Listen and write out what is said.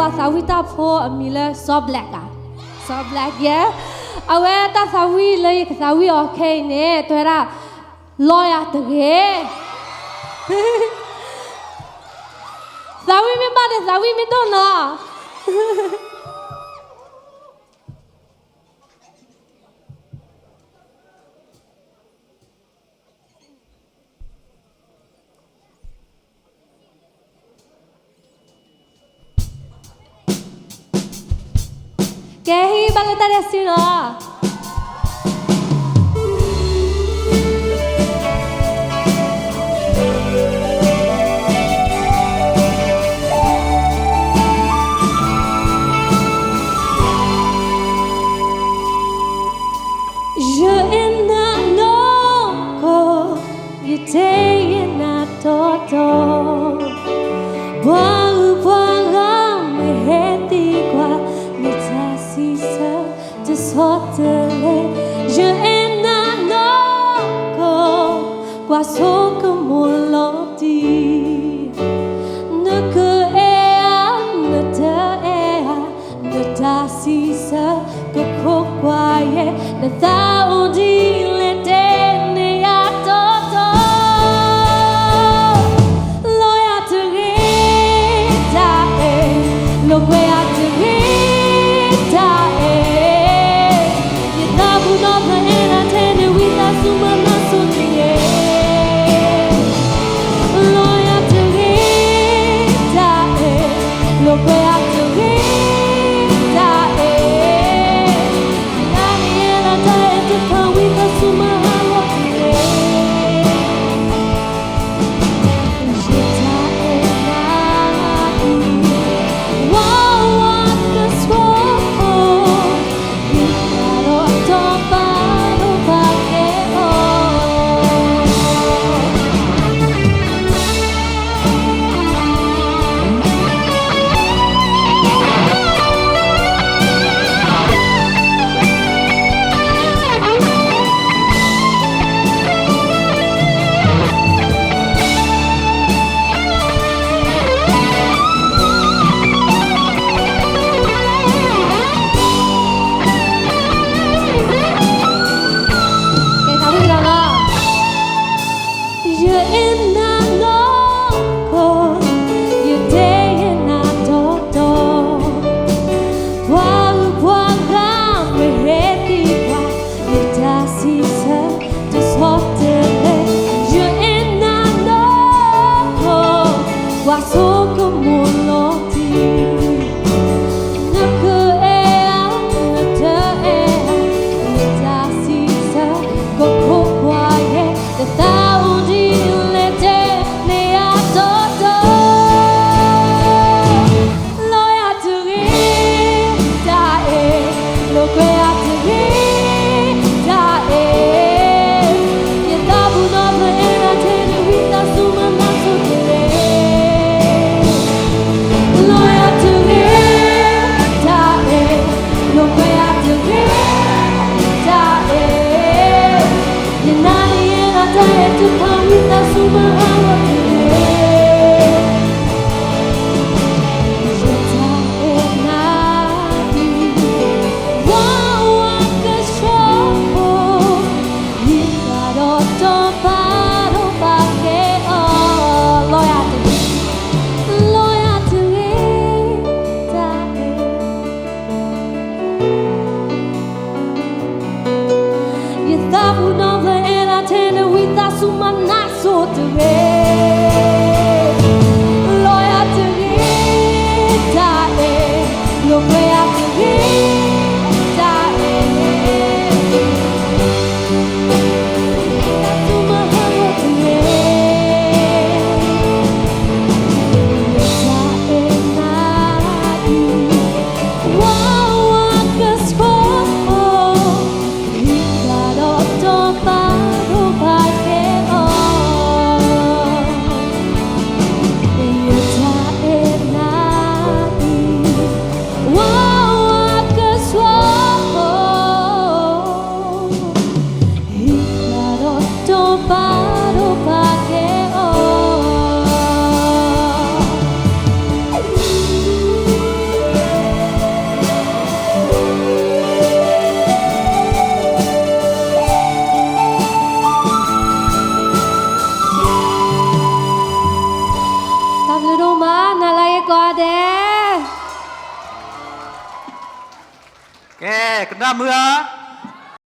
Sawita for a Muelar so black. So black, yeah. Aware that Sawi like Sawi okay, ne, Tora lawyer to get. Sawi me bad, Sawi me don't know. Kehi balata resino. Je enano ko yete enato. Je en anoko qua so como loti ne que ea ne te ea ne ta si sa que kokwaye ne ta odi le te ne a toto lo ya te ta lo que a te ta แกกระด้ามือ